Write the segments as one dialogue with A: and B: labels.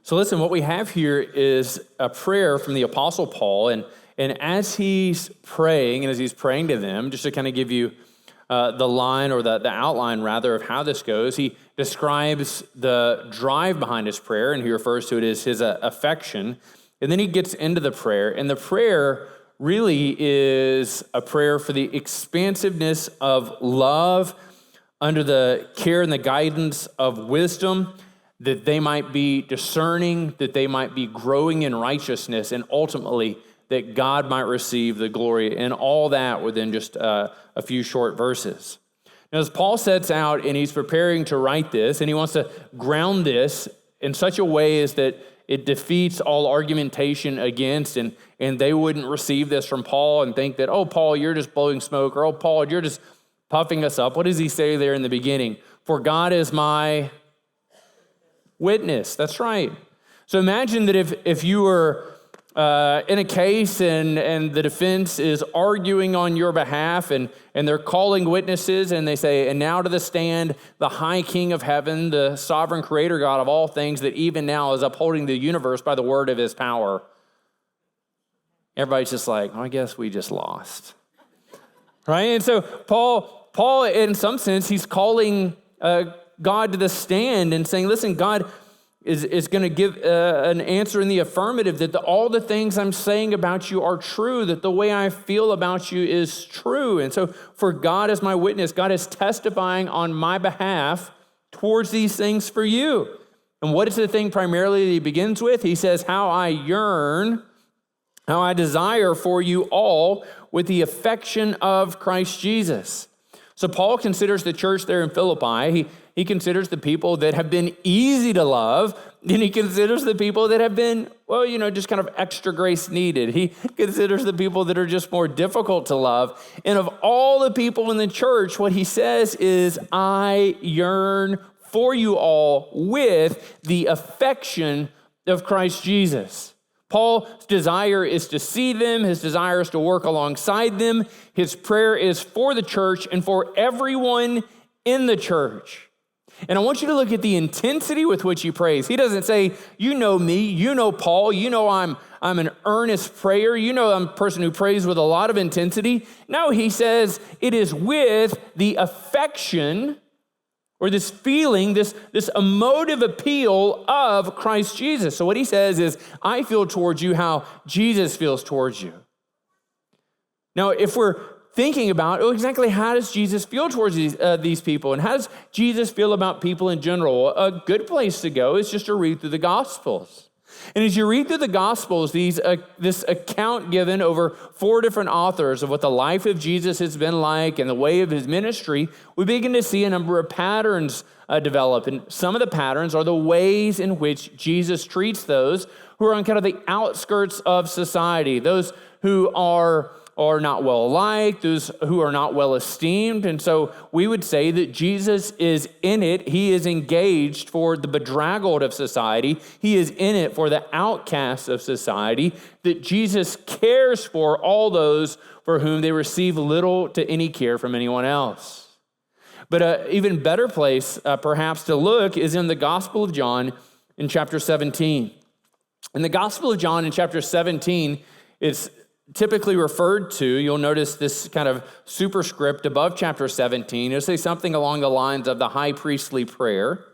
A: So listen, what we have here is a prayer from the Apostle Paul, and as he's praying, and as he's praying to them, just to kind of give you the line, or the outline rather, of how this goes, he describes the drive behind his prayer, and he refers to it as his affection, and then he gets into the prayer, and the prayer really is a prayer for the expansiveness of love under the care and the guidance of wisdom, that they might be discerning, that they might be growing in righteousness, and ultimately that God might receive the glory, and all that within just a few short verses. Now, as Paul sets out and he's preparing to write this, and he wants to ground this in such a way as that it defeats all argumentation against, and they wouldn't receive this from Paul and think that, oh, Paul, you're just blowing smoke, or oh, Paul, you're just puffing us up. What does he say there in the beginning? For God is my witness. That's right. So imagine that if you were in a case and the defense is arguing on your behalf, and they're calling witnesses, and they say, and now to the stand, the high King of heaven, the sovereign creator God of all things, that even now is upholding the universe by the word of his power. Everybody's just like, I guess we just lost. Right? And so Paul, in some sense, he's calling God to the stand and saying, listen, God is going to give an answer in the affirmative, that all the things I'm saying about you are true, that the way I feel about you is true. And so for God as my witness, God is testifying on my behalf towards these things for you. And what is the thing primarily that he begins with? He says, how I yearn, how I desire for you all with the affection of Christ Jesus. So Paul considers the church there in Philippi, he considers the people that have been easy to love, and he considers the people that have been, just kind of extra grace needed. He considers the people that are just more difficult to love. And of all the people in the church, what he says is, I yearn for you all with the affection of Christ Jesus. Paul's desire is to see them. His desire is to work alongside them. His prayer is for the church and for everyone in the church. And I want you to look at the intensity with which he prays. He doesn't say, you know me, you know Paul, you know I'm an earnest prayer, you know I'm a person who prays with a lot of intensity. No, he says it is with the affection, or this feeling, this emotive appeal of Christ Jesus. So what he says is, I feel towards you how Jesus feels towards you. Now, if we're thinking about, exactly how does Jesus feel towards these people, and how does Jesus feel about people in general? A good place to go is just to read through the Gospels. And as you read through the Gospels, this account given over 4 different authors of what the life of Jesus has been like and the way of his ministry, we begin to see a number of patterns develop. And some of the patterns are the ways in which Jesus treats those who are on kind of the outskirts of society, those who are not well liked, those who are not well esteemed. And so we would say that Jesus is in it. He is engaged for the bedraggled of society. He is in it for the outcasts of society, that Jesus cares for all those for whom they receive little to any care from anyone else. But an even better place perhaps to look is in the Gospel of John in chapter 17. In the Gospel of John in chapter 17, it's typically referred to, you'll notice this kind of superscript above chapter 17. It'll say something along the lines of the high priestly prayer.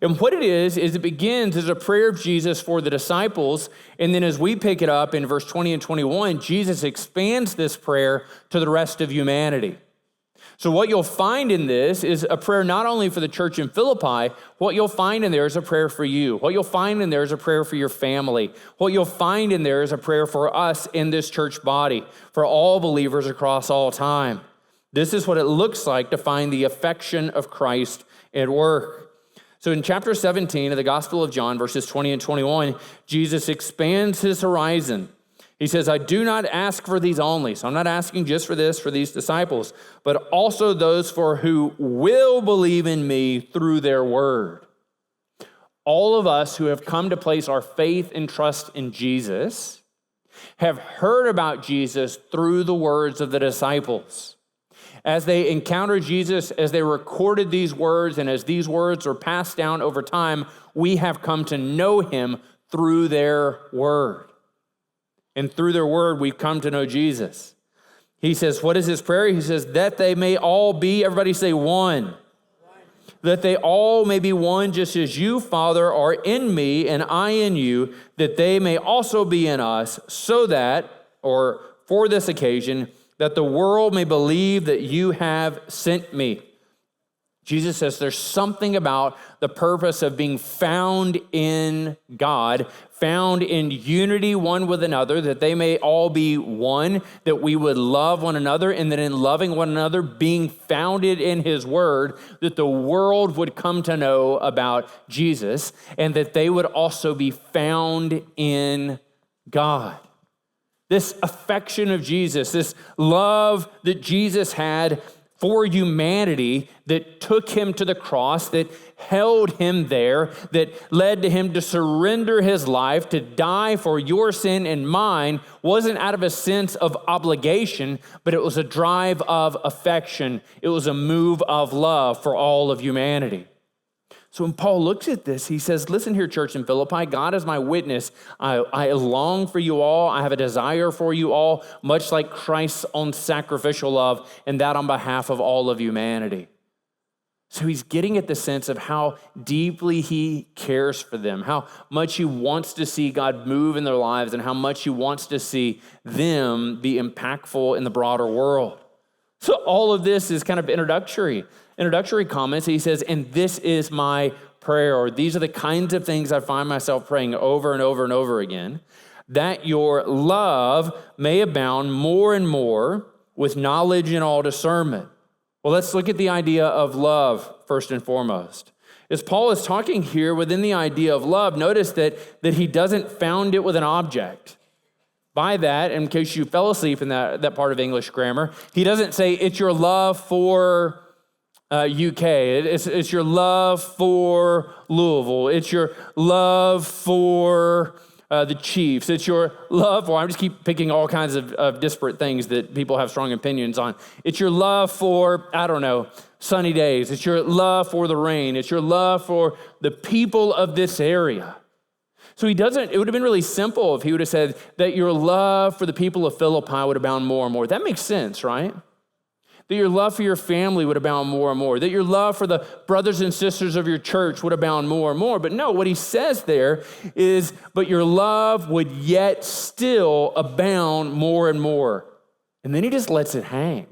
A: And what it is it begins as a prayer of Jesus for the disciples. And then as we pick it up in verse 20 and 21, Jesus expands this prayer to the rest of humanity. So what you'll find in this is a prayer not only for the church in Philippi, what you'll find in there is a prayer for you. What you'll find in there is a prayer for your family. What you'll find in there is a prayer for us in this church body, for all believers across all time. This is what it looks like to find the affection of Christ at work. So in chapter 17 of the Gospel of John, verses 20 and 21, Jesus expands his horizon. He says, I do not ask for these only. So I'm not asking just for this, for these disciples, but also those for who will believe in me through their word. All of us who have come to place our faith and trust in Jesus have heard about Jesus through the words of the disciples. As they encountered Jesus, as they recorded these words, and as these words are passed down over time, we have come to know him through their word. And through their word, we've come to know Jesus. He says, what is his prayer? He says, that they may all be, everybody say one. That they all may be one, just as you, Father, are in me and I in you, that they may also be in us, so that, or for this occasion, that the world may believe that you have sent me. Jesus says there's something about the purpose of being found in God, found in unity one with another, that they may all be one, that we would love one another, and that in loving one another, being founded in his word, that the world would come to know about Jesus, and that they would also be found in God. This affection of Jesus, this love that Jesus had for humanity, that took him to the cross, that held him there, that led to him to surrender his life, to die for your sin and mine, wasn't out of a sense of obligation, but it was a drive of affection. It was a move of love for all of humanity. So when Paul looks at this, he says, listen here, church in Philippi, God is my witness. I long for you all. I have a desire for you all, much like Christ's own sacrificial love, and that on behalf of all of humanity. So he's getting at the sense of how deeply he cares for them, how much he wants to see God move in their lives, and how much he wants to see them be impactful in the broader world. So all of this is kind of introductory comments. He says, and this is my prayer, or these are the kinds of things I find myself praying over and over and over again, that your love may abound more and more with knowledge and all discernment. Well, let's look at the idea of love first and foremost. As Paul is talking here within the idea of love, notice that he doesn't found it with an object. By that, in case you fell asleep in that part of English grammar, he doesn't say it's your love for UK. It's your love for Louisville. It's your love for the Chiefs. It's your love for, I just keep picking all kinds of disparate things that people have strong opinions on. It's your love for, I don't know, sunny days. It's your love for the rain. It's your love for the people of this area. So it would have been really simple if he would have said that your love for the people of Philippi would abound more and more. That makes sense, right? That your love for your family would abound more and more. That your love for the brothers and sisters of your church would abound more and more. But no, what he says there is, but your love would yet still abound more and more. And then he just lets it hang.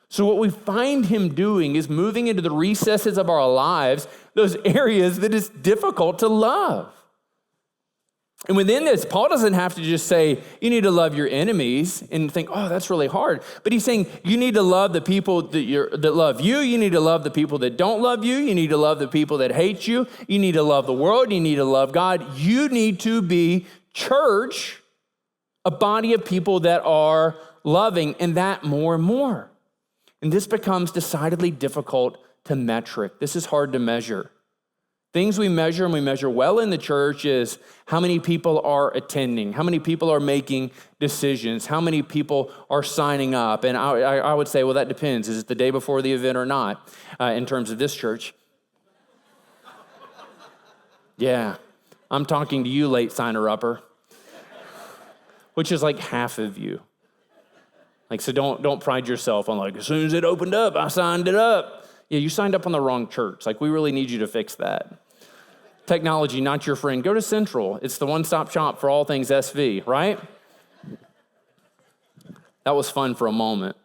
A: So what we find him doing is moving into the recesses of our lives, those areas that is difficult to love. And within this, Paul doesn't have to just say, you need to love your enemies and think, oh, that's really hard. But he's saying, you need to love the people that love you. You need to love the people that don't love you. You need to love the people that hate you. You need to love the world. You need to love God. You need to be church, a body of people that are loving, and that more and more. And this becomes decidedly difficult to metric. This is hard to measure. Things we measure, and we measure well in the church, is how many people are attending, how many people are making decisions, how many people are signing up. And I would say, well, that depends. Is it the day before the event or not, in terms of this church? Yeah, I'm talking to you, late signer-upper, which is like half of you. Like, so don't pride yourself on like, as soon as it opened up, I signed it up. Yeah, you signed up on the wrong church. Like, we really need you to fix that. Technology, not your friend. Go to Central. It's the one-stop shop for all things SV, right? That was fun for a moment.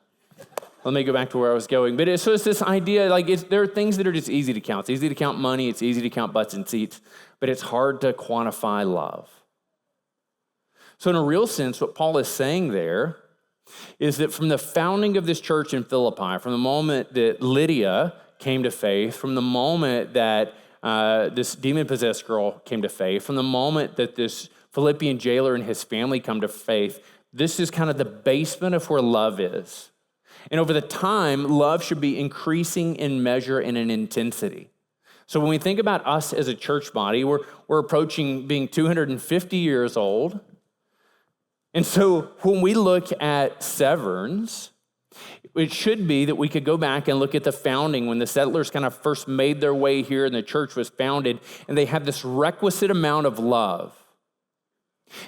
A: Let me go back to where I was going. But it's this idea, like, there are things that are just easy to count. It's easy to count money. It's easy to count butts and seats. But it's hard to quantify love. So in a real sense, what Paul is saying there is that from the founding of this church in Philippi, from the moment that Lydia came to faith, from the moment that this demon-possessed girl came to faith, from the moment that this Philippian jailer and his family come to faith, this is kind of the basement of where love is. And over the time, love should be increasing in measure and in intensity. So when we think about us as a church body, we're approaching being 250 years old. And so when we look at Severns, it should be that we could go back and look at the founding when the settlers kind of first made their way here and the church was founded, and they had this requisite amount of love.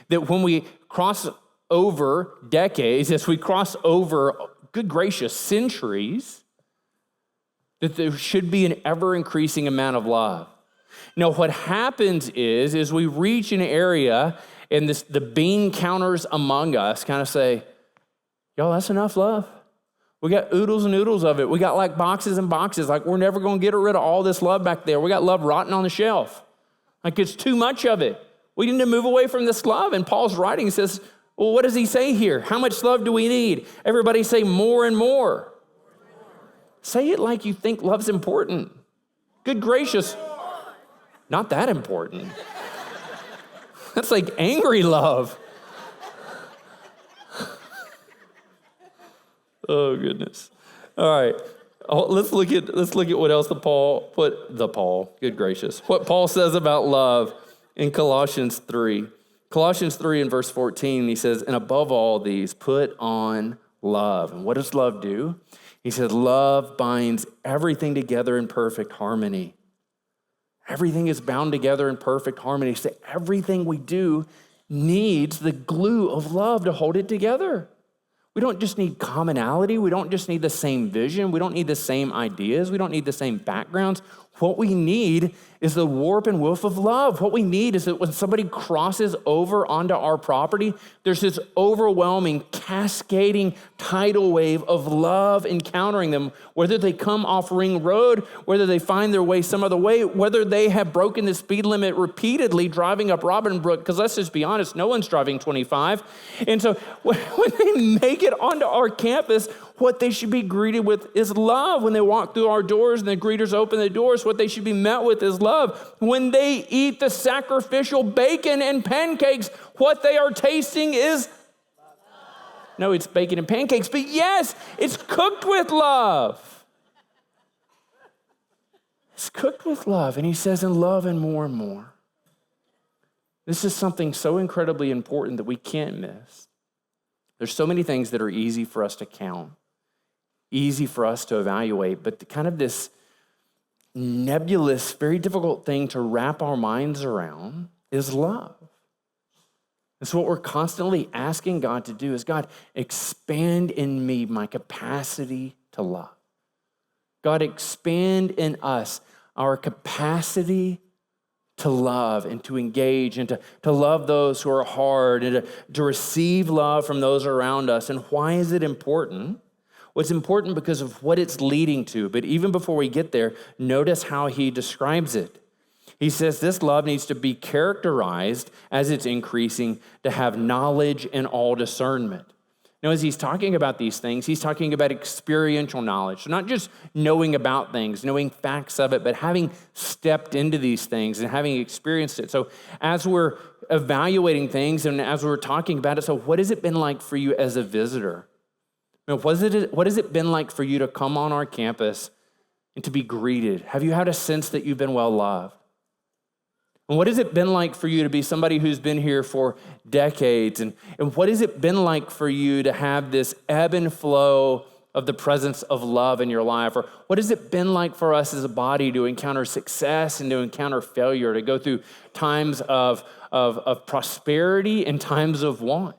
A: That when we cross over decades, as we cross over, good gracious, centuries, that there should be an ever-increasing amount of love. Now, what happens is we reach an area, and the bean counters among us kind of say, y'all, that's enough love. We got oodles and oodles of it. We got like boxes and boxes. Like, we're never going to get rid of all this love back there. We got love rotting on the shelf. Like, it's too much of it. We need to move away from this love. And Paul's writing says, well, what does he say here? How much love do we need? Everybody say more and more. Say it like you think love's important. Good gracious. Not that important. That's like angry love. Oh, goodness. All right. Let's look at what else good gracious. What Paul says about love in Colossians 3. Colossians 3 in verse 14, he says, and above all these, put on love. And what does love do? He said, love binds everything together in perfect harmony. Everything is bound together in perfect harmony. So everything we do needs the glue of love to hold it together. We don't just need commonality. We don't just need the same vision. We don't need the same ideas. We don't need the same backgrounds. What we need is the warp and woof of love. What we need is that when somebody crosses over onto our property, there's this overwhelming, cascading tidal wave of love encountering them, whether they come off Ring Road, whether they find their way some other way, whether they have broken the speed limit repeatedly driving up Robin Brook, because let's just be honest, no one's driving 25. And so when they make it onto our campus, what they should be greeted with is love. When they walk through our doors and the greeters open the doors, what they should be met with is love. When they eat the sacrificial bacon and pancakes, what they are tasting is no, it's bacon and pancakes, but yes, it's cooked with love. It's cooked with love. And he says, in love and more and more. This is something so incredibly important that we can't miss. There's so many things that are easy for us to count, easy for us to evaluate, but kind of this nebulous, very difficult thing to wrap our minds around is love. And so what we're constantly asking God to do is, God, expand in me my capacity to love. God, expand in us our capacity to love and to engage and to love those who are hard and to receive love from those around us. And why is it important? Well, it's important because of what it's leading to. But even before we get there, notice how he describes it. He says this love needs to be characterized as it's increasing to have knowledge and all discernment. Now, as he's talking about these things, he's talking about experiential knowledge. So not just knowing about things, knowing facts of it, but having stepped into these things and having experienced it. So as we're evaluating things and as we're talking about it, so what has it been like for you as a visitor? You know, what has it been like for you to come on our campus and to be greeted? Have you had a sense that you've been well loved? And what has it been like for you to be somebody who's been here for decades? And what has it been like for you to have this ebb and flow of the presence of love in your life? Or what has it been like for us as a body to encounter success and to encounter failure, to go through times of prosperity and times of want?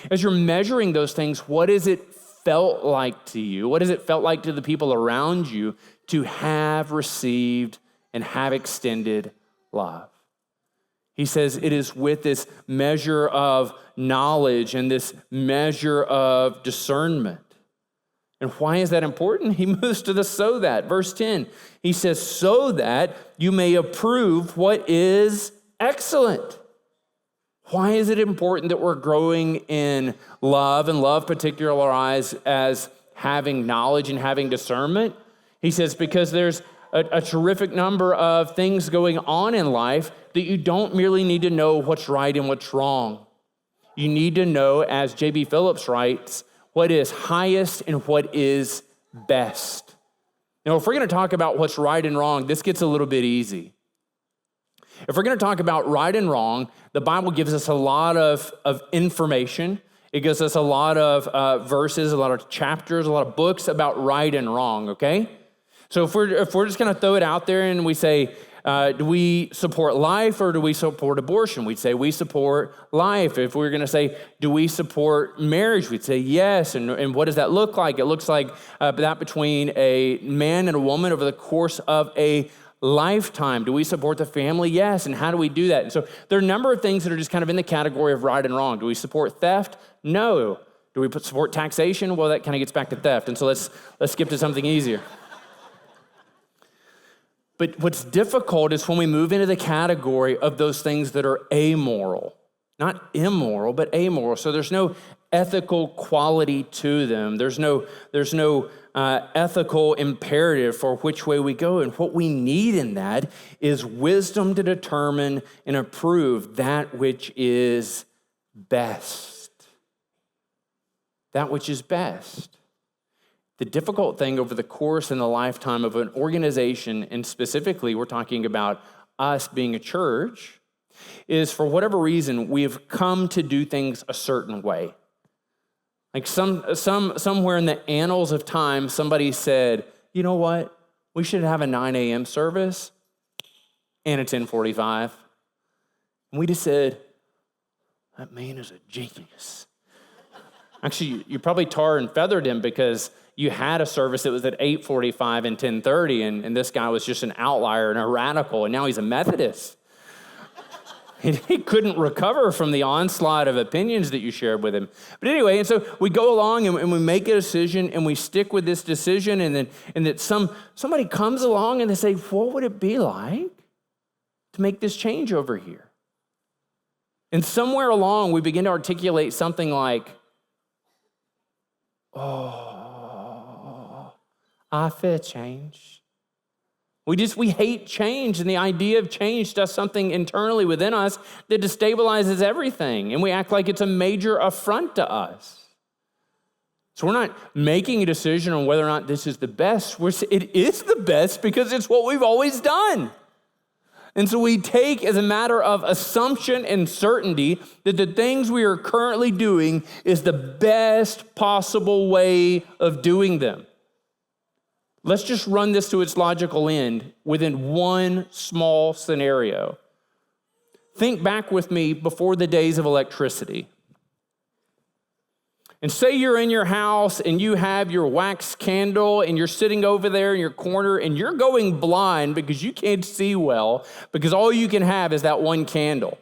A: As you're measuring those things, what has it felt like to you? What has it felt like to the people around you to have received and have extended love? He says it is with this measure of knowledge and this measure of discernment. And why is that important? He moves to the so that. Verse 10, he says, so that you may approve what is excellent. Why is it important that we're growing in love, and love particularized as having knowledge and having discernment? He says, because there's a terrific number of things going on in life that you don't merely need to know what's right and what's wrong. You need to know, as J.B. Phillips writes, what is highest and what is best. Now, if we're going to talk about what's right and wrong, this gets a little bit easy. If we're going to talk about right and wrong, the Bible gives us a lot of information. It gives us a lot of verses, a lot of chapters, a lot of books about right and wrong, okay? So if we're just going to throw it out there and we say, do we support life or do we support abortion? We'd say we support life. If we're going to say, do we support marriage? We'd say yes. And what does that look like? It looks like that between a man and a woman over the course of a lifetime. Do we support the family? Yes. And how do we do that? And so there are a number of things that are just kind of in the category of right and wrong. Do we support theft? No. Do we support taxation? Well, that kind of gets back to theft. And so let's skip to something easier. But what's difficult is when we move into the category of those things that are amoral, not immoral, but amoral. So there's no ethical quality to them. There's no ethical imperative for which way we go. And what we need in that is wisdom to determine and approve that which is best. That which is best. The difficult thing over the course and the lifetime of an organization, and specifically we're talking about us being a church, is for whatever reason, we've come to do things a certain way. Like somewhere in the annals of time, somebody said, you know what? We should have a 9 a.m. service and a 10:45. And we just said, that man is a genius. Actually, you probably tar and feathered him because you had a service that was at 8:45 and 10:30, and this guy was just an outlier and a radical, and now he's a Methodist. He couldn't recover from the onslaught of opinions that you shared with him. But anyway, and so we go along and we make a decision and we stick with this decision, and that somebody comes along and they say, what would it be like to make this change over here? And somewhere along we begin to articulate something like, I fear change. We hate change, and the idea of change does something internally within us that destabilizes everything, and we act like it's a major affront to us. So we're not making a decision on whether or not this is the best. It is the best because it's what we've always done. And so we take as a matter of assumption and certainty that the things we are currently doing is the best possible way of doing them. Let's just run this to its logical end within one small scenario. Think back with me before the days of electricity. And say you're in your house and you have your wax candle and you're sitting over there in your corner and you're going blind because you can't see well because all you can have is that one candle.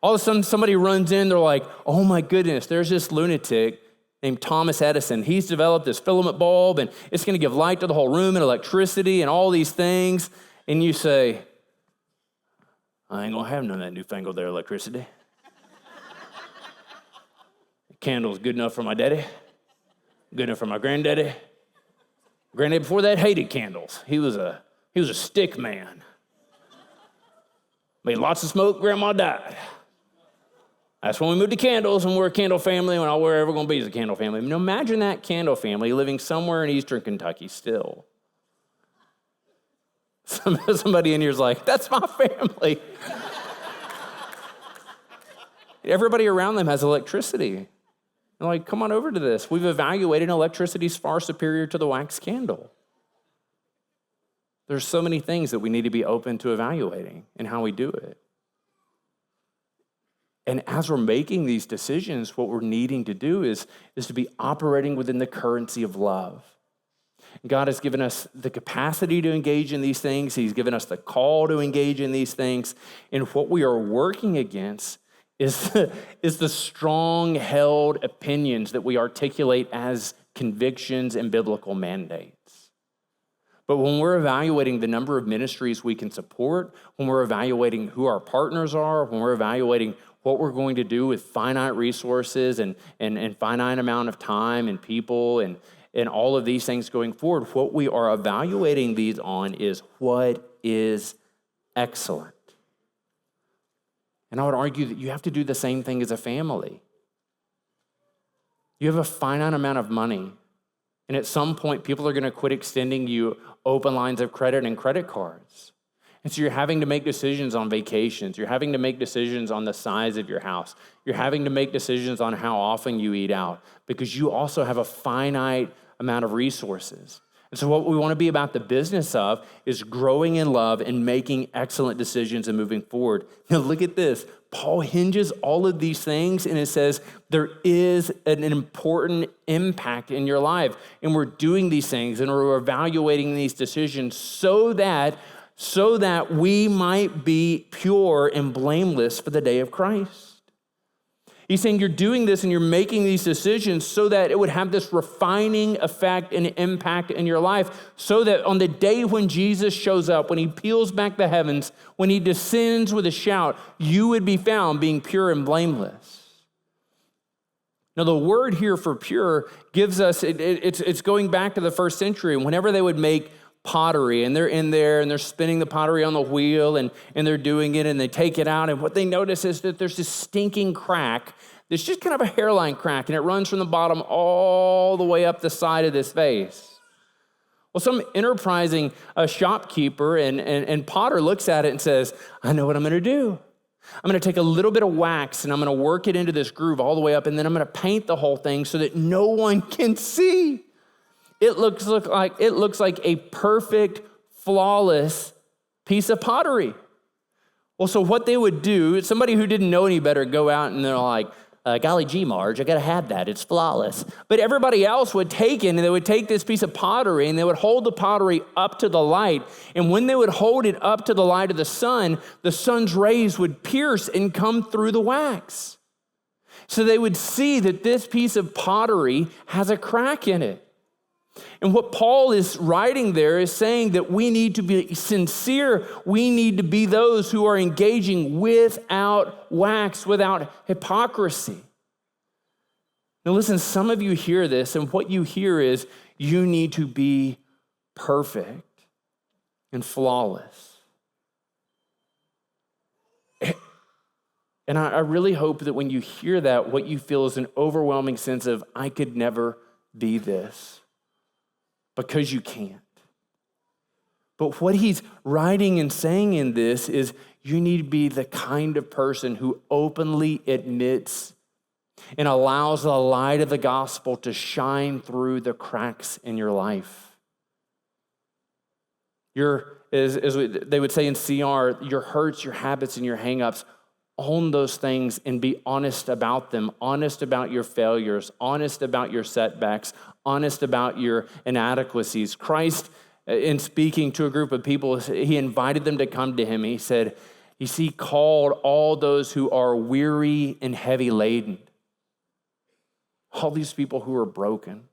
A: All of a sudden somebody runs in, they're like, oh my goodness, there's this lunatic named Thomas Edison. He's developed this filament bulb and it's going to give light to the whole room and electricity and all these things. And you say, I ain't gonna have none of that newfangled there electricity. The candle's good enough for my daddy, good enough for my granddaddy. Granddaddy before that hated candles. He was a stick man. Made lots of smoke, grandma died. That's when we moved to candles, and we're a candle family, and all we're ever going to be is a candle family. Now imagine that candle family living somewhere in eastern Kentucky still. Somebody in here is like, that's my family. Everybody around them has electricity. They're like, come on over to this. We've evaluated electricity is far superior to the wax candle. There's so many things that we need to be open to evaluating and how we do it. And as we're making these decisions, what we're needing to do is to be operating within the currency of love. God has given us the capacity to engage in these things. He's given us the call to engage in these things. And what we are working against is the strong-held opinions that we articulate as convictions and biblical mandates. But when we're evaluating the number of ministries we can support, when we're evaluating who our partners are, when we're evaluating what we're going to do with finite resources and finite amount of time and people and all of these things going forward, what we are evaluating these on is what is excellent. And I would argue that you have to do the same thing as a family. You have a finite amount of money, and at some point, people are going to quit extending you open lines of credit and credit cards. And so you're having to make decisions on vacations. You're having to make decisions on the size of your house. You're having to make decisions on how often you eat out because you also have a finite amount of resources. And so what we want to be about the business of is growing in love and making excellent decisions and moving forward. Now look at this. Paul hinges all of these things and it says there is an important impact in your life. And we're doing these things and we're evaluating these decisions so that we might be pure and blameless for the day of Christ. He's saying you're doing this and you're making these decisions so that it would have this refining effect and impact in your life, so that on the day when Jesus shows up, when he peels back the heavens, when he descends with a shout, you would be found being pure and blameless. Now, the word here for pure gives us, it's going back to the first century. Whenever they would make pottery and they're in there and they're spinning the pottery on the wheel and they're doing it and they take it out, and what they notice is that there's this stinking crack. There's just kind of a hairline crack and it runs from the bottom all the way up the side of this vase. Well, some enterprising shopkeeper and potter looks at it and says, I know what I'm going to do. I'm going to take a little bit of wax and I'm going to work it into this groove all the way up, and then I'm going to paint the whole thing so that no one can see. It looks like a perfect, flawless piece of pottery. Well, so what they would do, somebody who didn't know any better, go out and they're like, golly gee, Marge, I got to have that. It's flawless. But everybody else would take it and they would take this piece of pottery and they would hold the pottery up to the light. And when they would hold it up to the light of the sun's rays would pierce and come through the wax. So they would see that this piece of pottery has a crack in it. And what Paul is writing there is saying that we need to be sincere. We need to be those who are engaging without wax, without hypocrisy. Now listen, some of you hear this, and what you hear is you need to be perfect and flawless. And I really hope that when you hear that, what you feel is an overwhelming sense of, I could never be this. Because you can't. But what he's writing and saying in this is you need to be the kind of person who openly admits and allows the light of the gospel to shine through the cracks in your life. They would say in CR, your hurts, your habits, and your hangups, own those things and be honest about them, honest about your failures, honest about your setbacks, honest about your inadequacies. Christ, in speaking to a group of people, he invited them to come to him. He said, he called all those who are weary and heavy laden. All these people who are broken.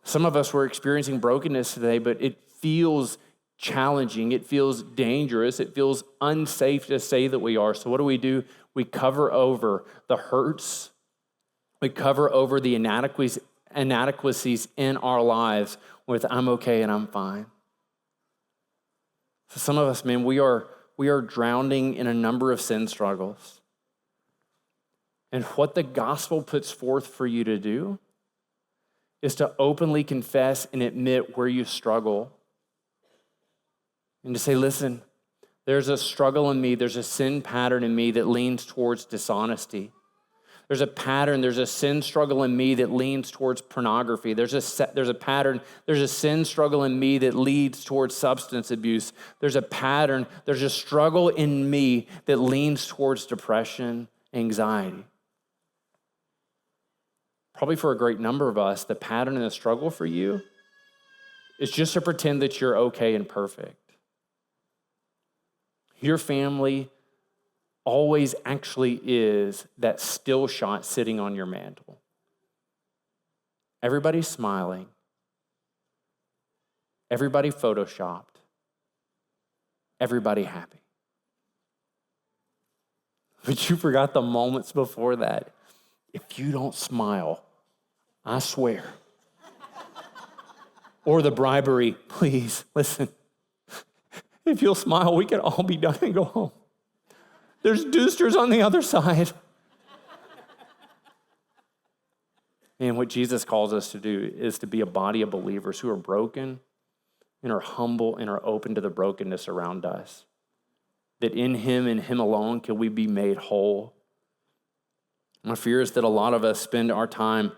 A: Some of us were experiencing brokenness today, but it feels challenging. It feels dangerous. It feels unsafe to say that we are. So what do? We cover over the hurts. We cover over the inadequacies in our lives with I'm okay and I'm fine. For some of us, man, we are drowning in a number of sin struggles. And what the gospel puts forth for you to do is to openly confess and admit where you struggle. And to say, listen, there's a struggle in me, there's a sin pattern in me that leans towards dishonesty. There's a sin struggle in me that leans towards pornography. There's a sin struggle in me that leads towards substance abuse. There's a struggle in me that leans towards depression, anxiety. Probably for a great number of us, the pattern and the struggle for you is just to pretend that you're okay and perfect. Your family always actually is that still shot sitting on your mantle. Everybody's smiling. Everybody photoshopped. Everybody happy. But you forgot the moments before that. If you don't smile, I swear. Or the bribery, please, listen. If you'll smile, we can all be done and go home. There's doosters on the other side. And what Jesus calls us to do is to be a body of believers who are broken, and are humble and are open to the brokenness around us. That in him and him alone can we be made whole. My fear is that a lot of us spend our time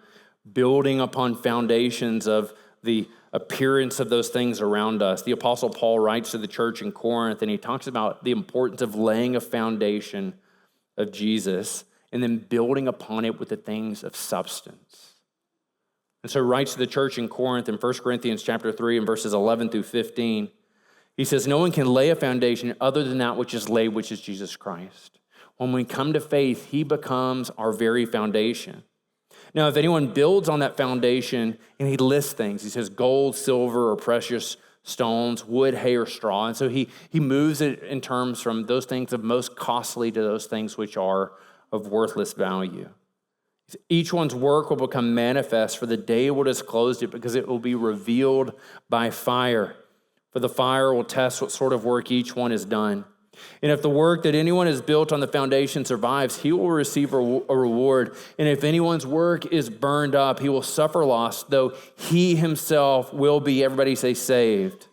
A: building upon foundations of the appearance of those things around us. The Apostle Paul writes to the church in Corinth, and he talks about the importance of laying a foundation of Jesus and then building upon it with the things of substance. And so he writes to the church in Corinth in 1 Corinthians chapter 3 and verses 11 through 15. He says, no one can lay a foundation other than that which is laid, which is Jesus Christ. When we come to faith, he becomes our very foundation. Now, if anyone builds on that foundation, and he lists things, he says gold, silver, or precious stones, wood, hay, or straw. And so he moves it in terms from those things of most costly to those things which are of worthless value. Each one's work will become manifest, for the day will disclose it, because it will be revealed by fire. For the fire will test what sort of work each one has done. And if the work that anyone has built on the foundation survives, he will receive a reward. And if anyone's work is burned up, he will suffer loss, though he himself will be, everybody say, saved.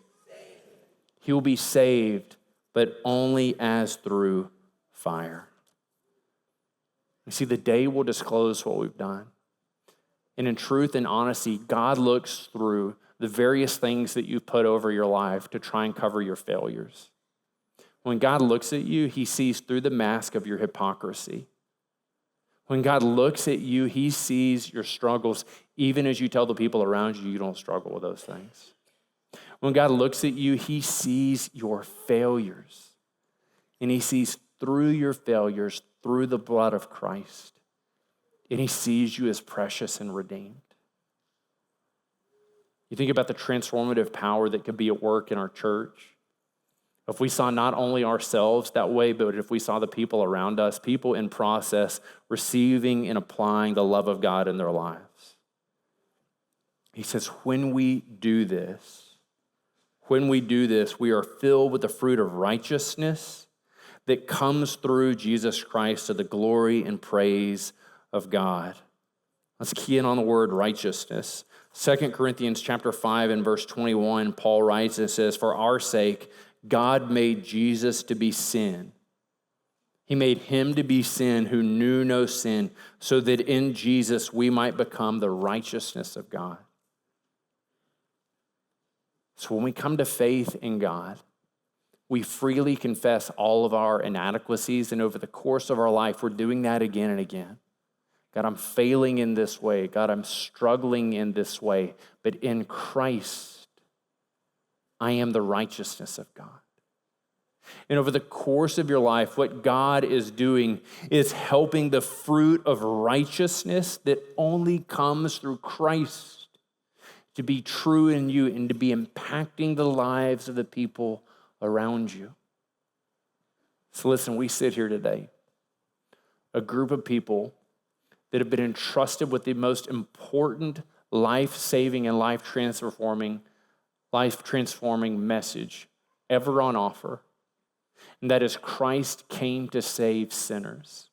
A: He will be saved, but only as through fire. You see, the day will disclose what we've done. And in truth and honesty, God looks through the various things that you've put over your life to try and cover your failures. When God looks at you, he sees through the mask of your hypocrisy. When God looks at you, he sees your struggles, even as you tell the people around you, you don't struggle with those things. When God looks at you, he sees your failures, and he sees through your failures, through the blood of Christ, and he sees you as precious and redeemed. You think about the transformative power that could be at work in our church. If we saw not only ourselves that way, but if we saw the people around us, people in process receiving and applying the love of God in their lives. He says, when we do this, we are filled with the fruit of righteousness that comes through Jesus Christ to the glory and praise of God. Let's key in on the word righteousness. 2 Corinthians chapter 5 and verse 21, Paul writes and says, for our sake, God made Jesus to be sin. He made him to be sin who knew no sin, so that in Jesus we might become the righteousness of God. So when we come to faith in God, we freely confess all of our inadequacies, and over the course of our life, we're doing that again and again. God, I'm failing in this way. God, I'm struggling in this way. But in Christ, I am the righteousness of God. And over the course of your life, what God is doing is helping the fruit of righteousness that only comes through Christ to be true in you and to be impacting the lives of the people around you. So listen, we sit here today, a group of people that have been entrusted with the most important life-saving and life-transforming message ever on offer. And that is Christ came to save sinners.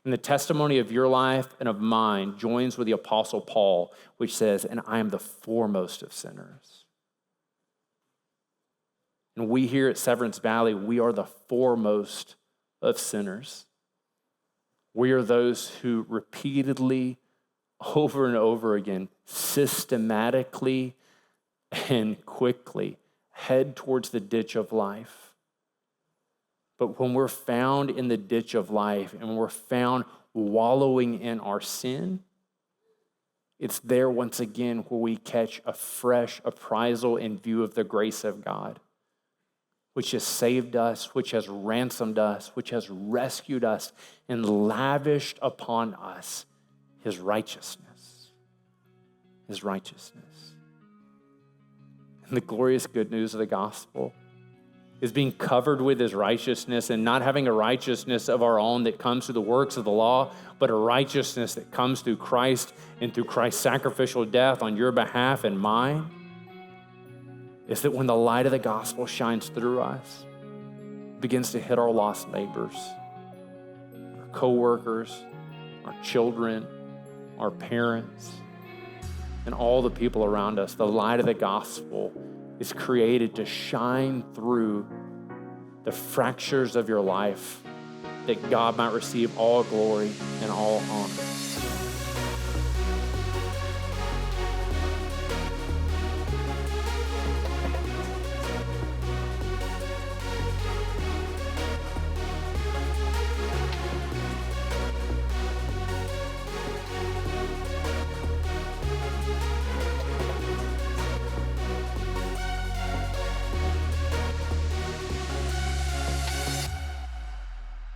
A: And the testimony of your life and of mine joins with the Apostle Paul, which says, and I am the foremost of sinners. And we here at Severance Valley, we are the foremost of sinners. We are those who repeatedly, over and over again, systematically and quickly head towards the ditch of life. But when we're found in the ditch of life and we're found wallowing in our sin, it's there once again where we catch a fresh appraisal in view of the grace of God, which has saved us, which has ransomed us, which has rescued us and lavished upon us his righteousness. His righteousness. And the glorious good news of the gospel is being covered with his righteousness and not having a righteousness of our own that comes through the works of the law, but a righteousness that comes through Christ and through Christ's sacrificial death on your behalf and mine, is that when the light of the gospel shines through us, it begins to hit our lost neighbors, our coworkers, our children, our parents, and all the people around us. The light of the gospel is created to shine through the fractures of your life, that God might receive all glory and all honor.